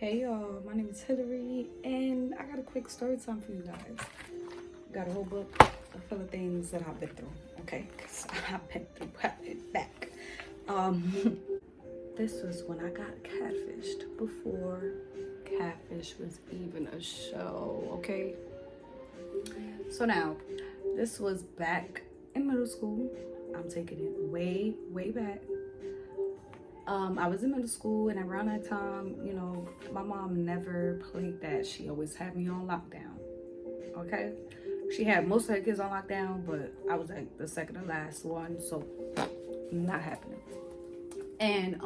Hey y'all, my name is Hilary and I got a quick story time for you guys. Got a whole book full of things that I've been through, okay? Because I've been through it back. This was when I got catfished, before catfish was even a show, okay? So now, this was back in middle school. I'm taking it way, way back. I was in middle school, and around that time, you know, my mom never played that. She always had me on lockdown, okay? She had most of her kids on lockdown, but I was like the second to last one, so not happening. And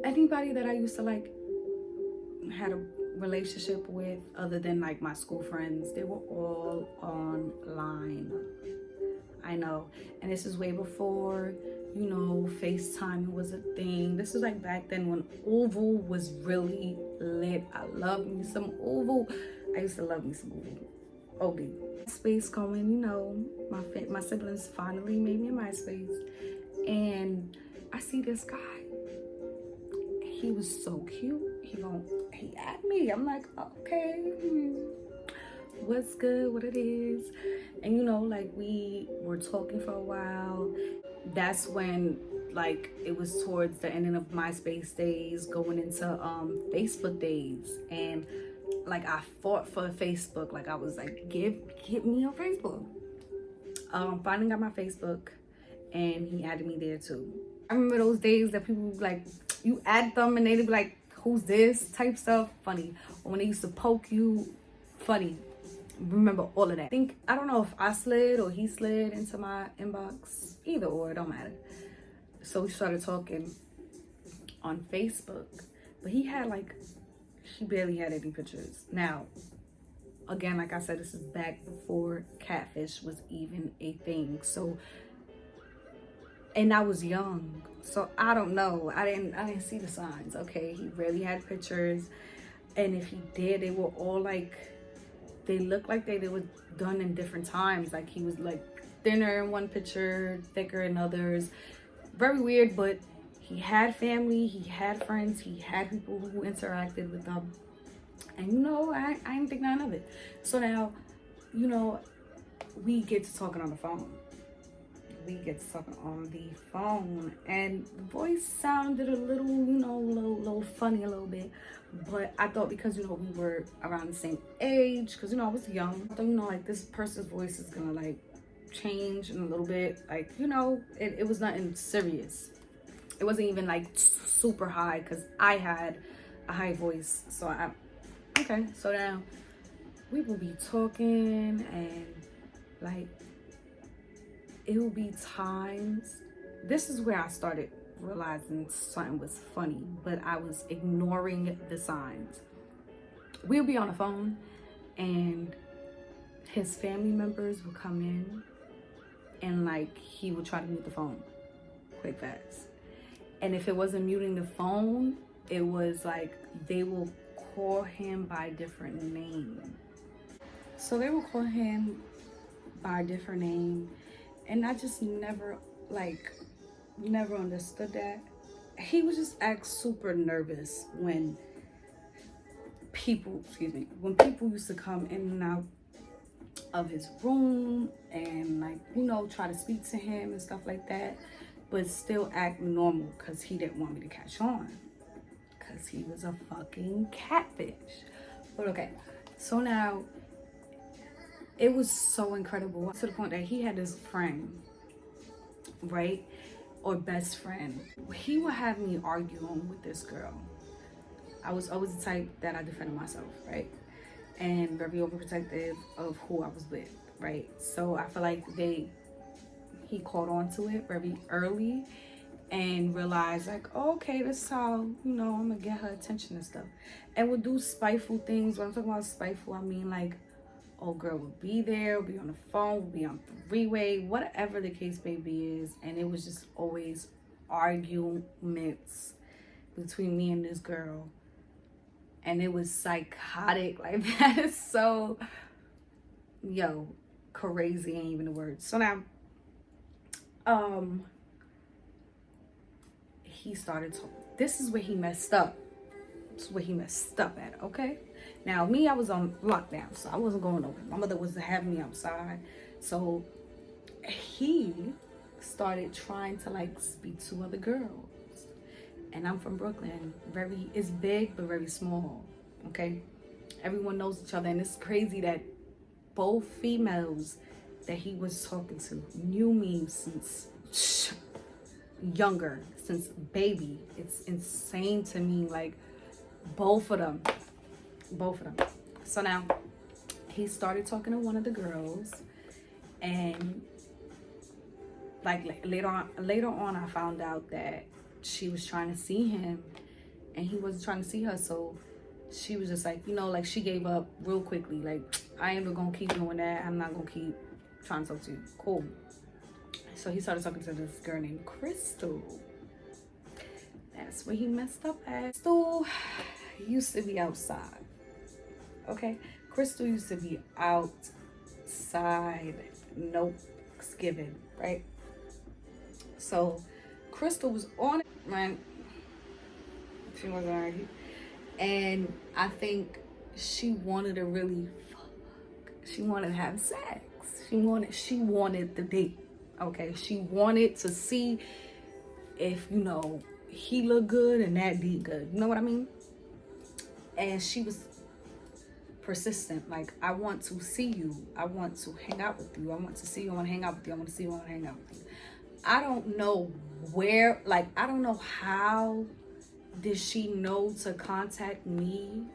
anybody that I used to like had a relationship with, other than like my school friends, they were all online. I know, and this is way before, you know, FaceTime was a thing. This is like back then when Oval was really lit. I love me some Oval. I used to love me some Oval. OD. Space going, you know, my siblings finally made me a MySpace, and I see this guy. He was so cute. He at me. I'm like, okay. What's good, what it is. And you know, like, we were talking for a while. That's when, like, it was towards the ending of MySpace days, going into Facebook days. And like, I fought for Facebook. Like, I was like, give me your Facebook. Finally got my Facebook, and he added me there too. I remember those days that people like, you add them and they'd be like, who's this type stuff. Funny. Or when they used to poke you, funny. Remember all of that. I don't know if I slid or he slid into my inbox. Either or, it don't matter. So we started talking on Facebook, but he barely had any pictures. Now, again, like I said, this is back before catfish was even a thing. So, and I was young, so I don't know. I didn't see the signs. Okay, he barely had pictures, and if he did, they were all like, they looked like they were done in different times. Like, he was like thinner in one picture, thicker in others. Very weird, but he had family, he had friends, he had people who interacted with them. And you know, I didn't think none of it. So now, you know, we get to talking on the phone. And the voice sounded a little, you know, a little funny a little bit. But I thought, because, you know, we were around the same age, because, you know, I was young, I thought, you know, like, this person's voice is gonna like change in a little bit. Like, you know, it was nothing serious. It wasn't even like super high, because I had a high voice. So okay, so now we will be talking, and like, it will be times. This is where I started realizing something was funny, but I was ignoring the signs. We'll be on the phone, and his family members would come in, and like, he would try to mute the phone quick, fast. And if it wasn't muting the phone, it was like, they will call him by a different name. So they will call him by a different name, and I just never understood that. He would just act super nervous when people used to come in and out of his room, and like, you know, try to speak to him and stuff like that, but still act normal, because he didn't want me to catch on, because he was a fucking catfish. But okay, so now it was so incredible, to the point that he had this friend, right, or best friend. He would have me arguing with this girl. I was always the type that I defended myself, right, and very overprotective of who I was with, right. So I feel like he caught on to it very early, and realized like, oh, okay, this is how, you know, I'm gonna get her attention and stuff, and would do spiteful things. When I'm talking about spiteful, I mean like, old girl would be there, would be on the phone, would be on three-way, whatever the case maybe is, and it was just always arguments between me and this girl, and it was psychotic. Like, that is so, yo, crazy ain't even the word. So now, he started talking. This is where he messed up. That's where he messed up at, okay? Now, me, I was on lockdown, so I wasn't going nowhere. My mother was having me outside. So he started trying to like speak to other girls. And I'm from Brooklyn. It's big, but very small, okay? Everyone knows each other. And it's crazy that both females that he was talking to knew me since younger, since baby. It's insane to me, like both of them. So now he started talking to one of the girls, and like later on I found out that she was trying to see him and he wasn't trying to see her. So she was just like, you know, like she gave up real quickly, like, I ain't gonna keep doing that. I'm not gonna keep trying to talk to you. Cool. So he started talking to this girl named Crystal. That's where he messed up at. Crystal used to be outside, okay? Crystal used to be outside, no Thanksgiving, right? So Crystal was on it, right? She wasn't already. And I think she wanted to really fuck. She wanted to have sex. She wanted the date, okay? She wanted to see if, you know, he looked good and that did good. You know what I mean? And she was persistent. Like, I want to see you. I want to hang out with you. I want to see you. I want to hang out with you. I want to see you. I want to hang out with you. I don't know where, like, I don't know how did she know to contact me.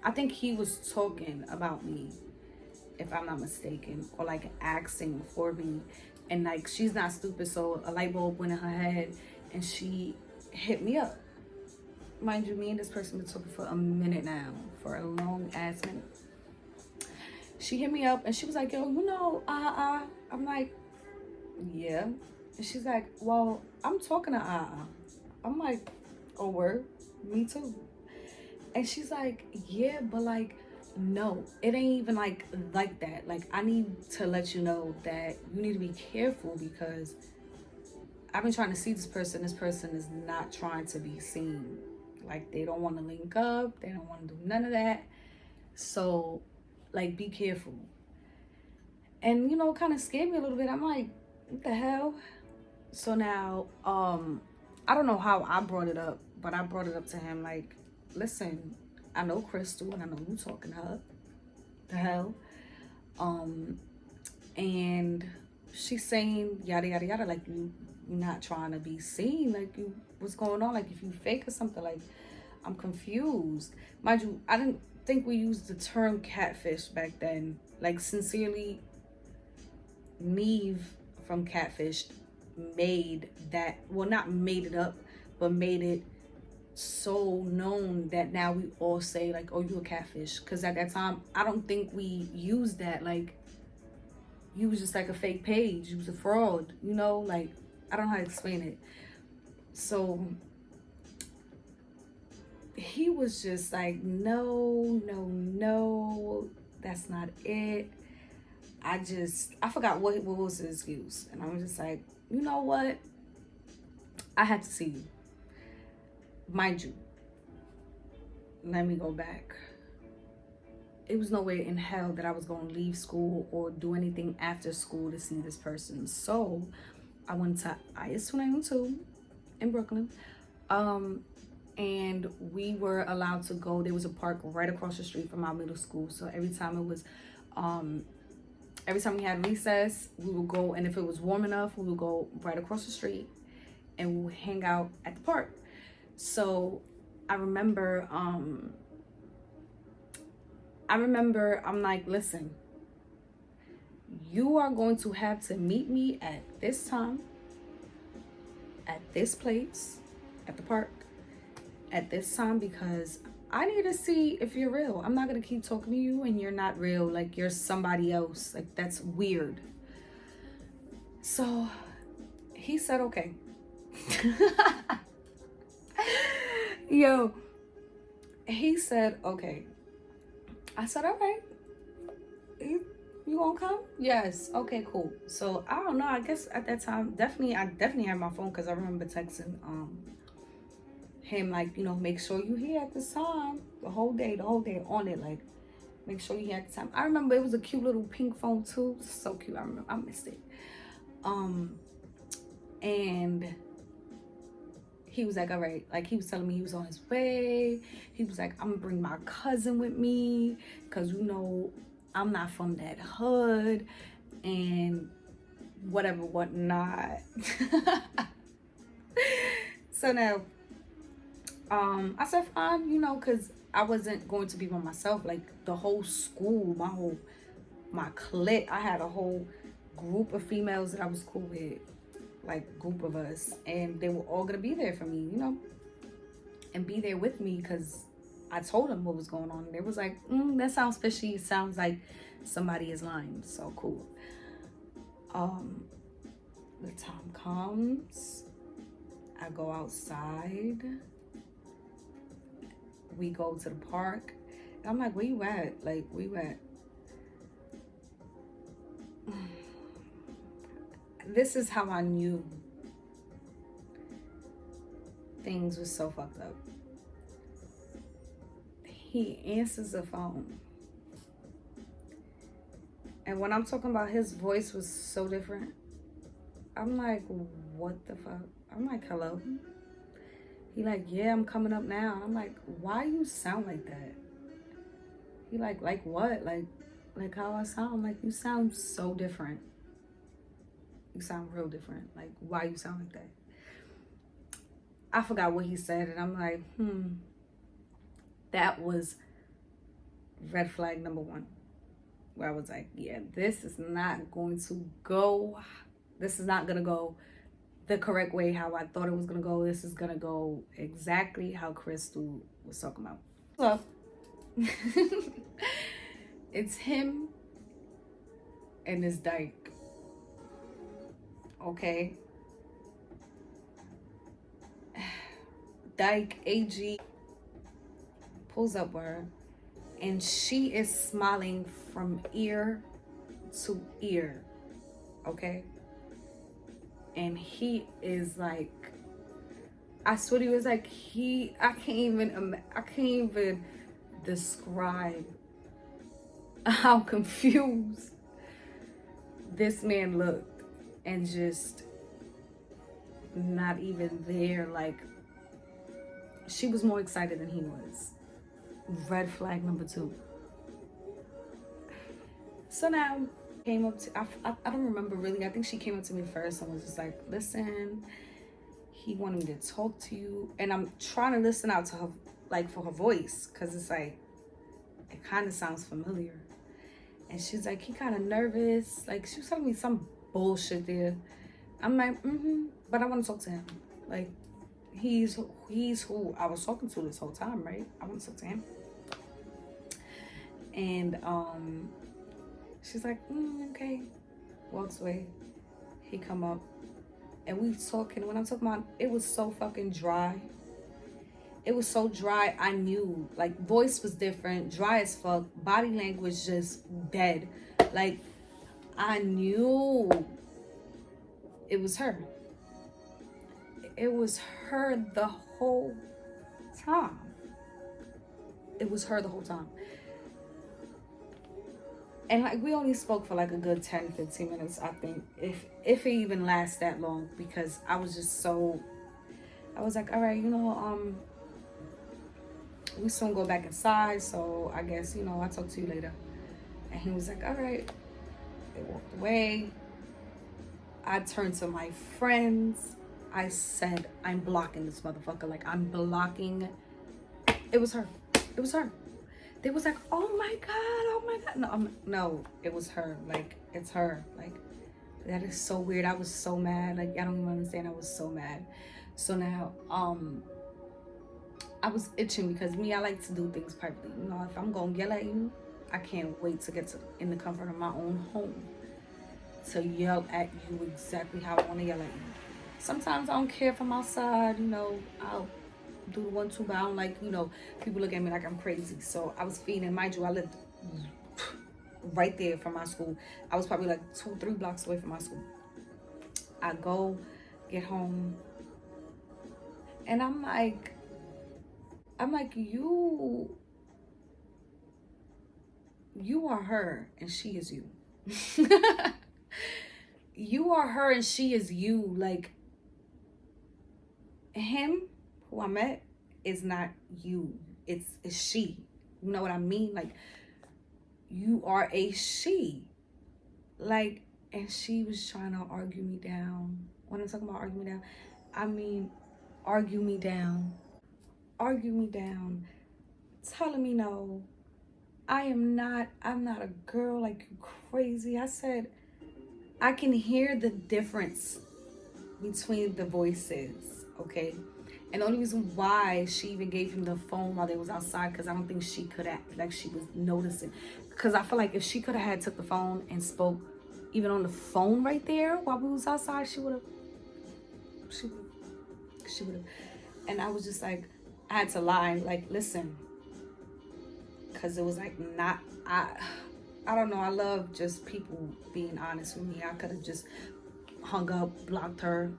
I think he was talking about me, if I'm not mistaken, or like asking for me. And like, she's not stupid, so a light bulb went in her head and she hit me up. Mind you, me and this person been talking for a minute now, for a long ass minute. She hit me up and she was like, yo, you know, I'm like, yeah. And she's like, well, I'm talking to I'm like, oh, word? Me too. And she's like, yeah, but like, no, it ain't even like that. Like, I need to let you know that you need to be careful because I've been trying to see this person. This person is not trying to be seen. Like, they don't want to link up. They don't want to do none of that. So, like, be careful. And, you know, kind of scared me a little bit. I'm like, what the hell? So now, I don't know how I brought it up, but I brought it up to him like, listen, I know Crystal and I know you talking to her. The hell? And she's saying yada yada yada, like you're not trying to be seen, like you, what's going on? Like if you fake or something, like I'm confused. Mind you, I didn't think we used the term catfish back then. Like sincerely, Neve from Catfish made that, well, not made it up, but made it so known that now we all say like, oh, you a catfish. Because at that time, I don't think we used that. Like, you was just like a fake page. You was a fraud, you know? Like, I don't know how to explain it. So he was just like, no, that's not it. I forgot what was his excuse. And I was just like, you know what? I had to see you. Mind you, let me go back. It was no way in hell that I was going to leave school or do anything after school to see this person. So I went to IS 292 in Brooklyn. And we were allowed to go. There was a park right across the street from our middle school. So every time we had recess, we would go, and if it was warm enough, we would go right across the street and we would hang out at the park. So I remember I'm like, listen, you are going to have to meet me at this time, at this place, at the park, at this time, because I need to see if you're real. I'm not going to keep talking to you and you're not real. Like, you're somebody else. Like, that's weird. So he said, okay. Yo, he said, okay. I said, all right. You gonna come? Yes. Okay, cool. So I don't know. I guess at that time, I definitely had my phone because I remember texting him, like, you know, make sure you here at this time. The whole day on it, like, make sure you here at the time. I remember it was a cute little pink phone too. So cute. I remember, I missed it. And he was like, all right, like, he was telling me he was on his way. He was like, I'm gonna bring my cousin with me, because, you know, I'm not from that hood and whatever, whatnot. So now, I said, fine, you know, because I wasn't going to be by myself. Like, the whole school, my clique, I had a whole group of females that I was cool with, like, group of us, and they were all gonna be there for me, you know, and be there with me, because I told them what was going on. And they was like, that sounds fishy. It sounds like somebody is lying. So cool. The time comes, I go outside, we go to the park, and I'm like, where you at? Like, where you at? This is how I knew things were so fucked up. He answers the phone. And when I'm talking about, his voice was so different. I'm like, what the fuck? I'm like, hello? He like, yeah, I'm coming up now. I'm like, why you sound like that? He like what? Like how I sound? I'm like, you sound so different. You sound real different. Like, why you sound like that? I forgot what he said, and I'm like, that was red flag number one. Where I was like, yeah, this is not going to go. This is not going to go the correct way how I thought it was going to go. This is going to go exactly how Crystal was talking about. So, it's him and this dyke. Okay. Dyke AG pulls up with her, and she is smiling from ear to ear. Okay. And he is like, I swear he was like, I can't even describe how confused this man looked, and just not even there. Like, she was more excited than he was. Red flag number two. So now, came up to, I don't remember really. I think she came up to me first and was just like, listen, he wanted me to talk to you. And I'm trying to listen out to her, like, for her voice, because it's like, it kind of sounds familiar. And she's like, he kind of nervous. Like, she was telling me some bullshit there. I'm like, but I want to talk to him. Like, he's who I was talking to this whole time, right? I want to talk to him. And she's like, okay. Walks away. He come up, and we talking. When I'm talking about, it was so fucking dry. It was so dry. I knew, like, voice was different, dry as fuck, body language just dead. Like, I knew it was her. It was her the whole time. It was her the whole time. And, like, we only spoke for like a good 10-15 minutes, I think, if it even lasts that long, because I was just so, I was like, all right, you know, we soon go back inside, so I guess, you know, I'll talk to you later. And he was like, all right. They walked away. I turned to my friends. I said, I'm blocking this motherfucker. Like, I'm blocking. It was her. It was her. They was like, oh my God, oh my God. No, it was her. Like, it's her. Like, that is so weird. I was so mad. Like, I don't even understand. I was so mad. So now, I was itching, because me, I like to do things privately. You know, if I'm gonna yell at you, I can't wait to get in the comfort of my own home to yell at you exactly how I want to yell at you. Sometimes I don't care if I'm outside, you know, I'll do the 1-2, but I don't like, you know, people look at me like I'm crazy. So I was feeding, mind you, I lived right there from my school. I was probably like 2-3 blocks away from my school. I go, get home, and I'm like, I'm like, you are her and she is you. You are her and she is you. Like, him who I met is not you. It's she. You know what I mean? Like, you are a she. Like, and she was trying to argue me down. When I'm talking about argue me down, I mean argue me down. Argue me down. Telling me no. I'm not a girl like you crazy. I said, I can hear the difference between the voices, okay? And the only reason why she even gave him the phone while they was outside, because I don't think she could have, like, she was noticing. Because I feel like if she could have took the phone and spoke even on the phone right there while we was outside, she would have. And I was just like, I had to lie, like, listen. Because it was like not, I don't know, I love just people being honest with me. I could have just hung up, blocked her.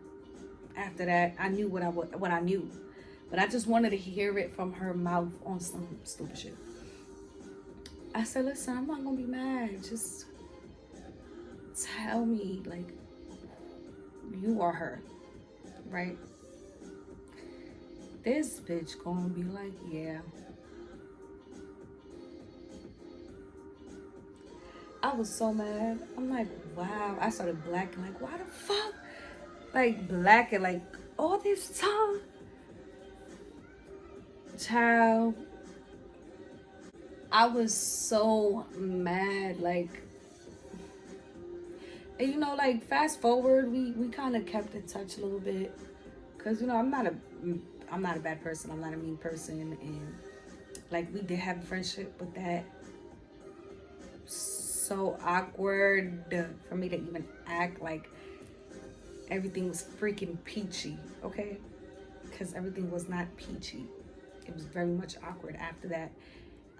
After that, I knew what I knew. But I just wanted to hear it from her mouth on some stupid shit. I said, listen, I'm not gonna be mad. Just tell me, like, you are her, right? This bitch gonna be like, yeah. I was so mad. I'm like, wow. I started blacking, like, why the fuck? Like, blacking, like, all this time. Child. I was so mad, like, and you know, like, fast forward, we kind of kept in touch a little bit. Cause, you know, I'm not a bad person. I'm not a mean person. And, like, we did have a friendship, but that so awkward for me to even act like everything was freaking peachy, okay? Because everything was not peachy. It was very much awkward after that.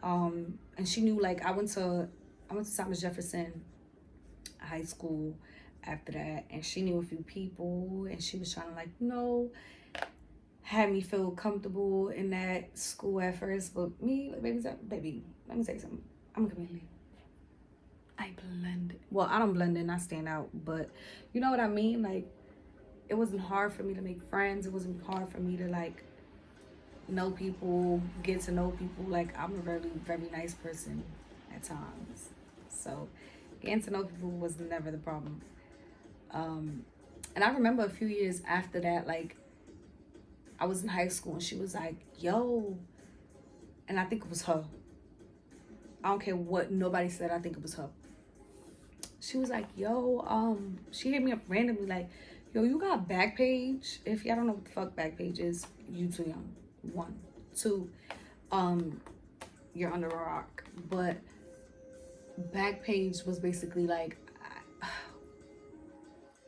And she knew, like, I went to Thomas Jefferson High School after that, and she knew a few people, and she was trying to, like, you know, have me feel comfortable in that school at first. But me, like, baby, let me tell you something. I'm a chameleon. I blend. Well, I don't blend in, I stand out, but you know what I mean? Like, it wasn't hard for me to make friends. It wasn't hard for me to, like, know people, get to know people. Like, I'm a very, very nice person at times. So getting to know people was never the problem. And I remember a few years after that, like, I was in high school and she was like, yo, and I think it was her. I don't care what nobody said, I think it was her. She was like, yo, she hit me up randomly like, yo, you got Backpage? If y'all don't know what the fuck Backpage is, you too young. 1, 2, you're under a rock. But Backpage was basically like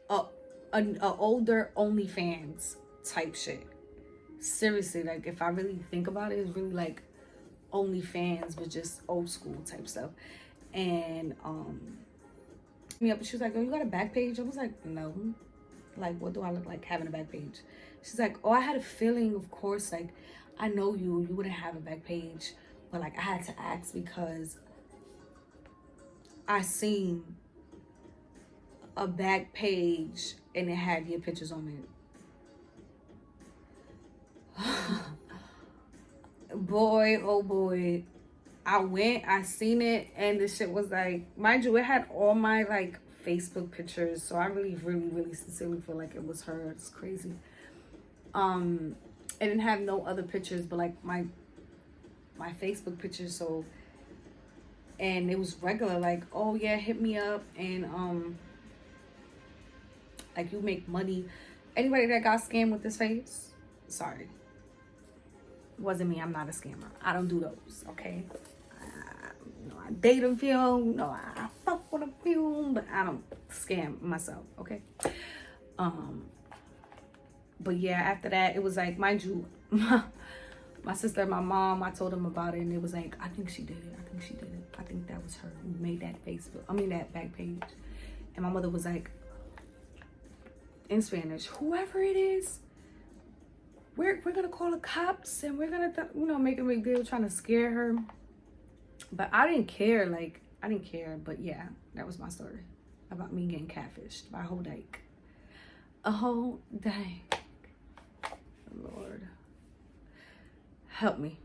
a older OnlyFans type shit. Seriously, like, if I really think about it, it's really like OnlyFans, but just old school type stuff. And me up and she was like, oh, you got a Backpage? I was like, no. Like, what do I look like having a Backpage? She's like, oh, I had a feeling, of course, like, I know you wouldn't have a Backpage, but like, I had to ask because I seen a Backpage and it had your pictures on it. Boy, oh boy, I seen it, and the shit was like, mind you, it had all my, like, Facebook pictures, so I really, really, really sincerely feel like it was her. It's crazy. It didn't have no other pictures but, like, my Facebook pictures. So, and it was regular, like, oh yeah, hit me up, and like, you make money. Anybody that got scammed with this face, sorry, wasn't me. I'm not a scammer. I don't do those, okay? I date a few, I fuck with a few, but I don't scam myself, okay? But yeah, after that, it was like, mind you, my sister and my mom, I told them about it, and it was like, I think she did it. I think that was her who made that that Backpage. And my mother was like, in Spanish, whoever it is, we're gonna call the cops and we're gonna, you know, make a big deal trying to scare her. But I didn't care. Like, I didn't care. But yeah, that was my story about me getting catfished by a whole dyke. A whole dyke. Lord, help me.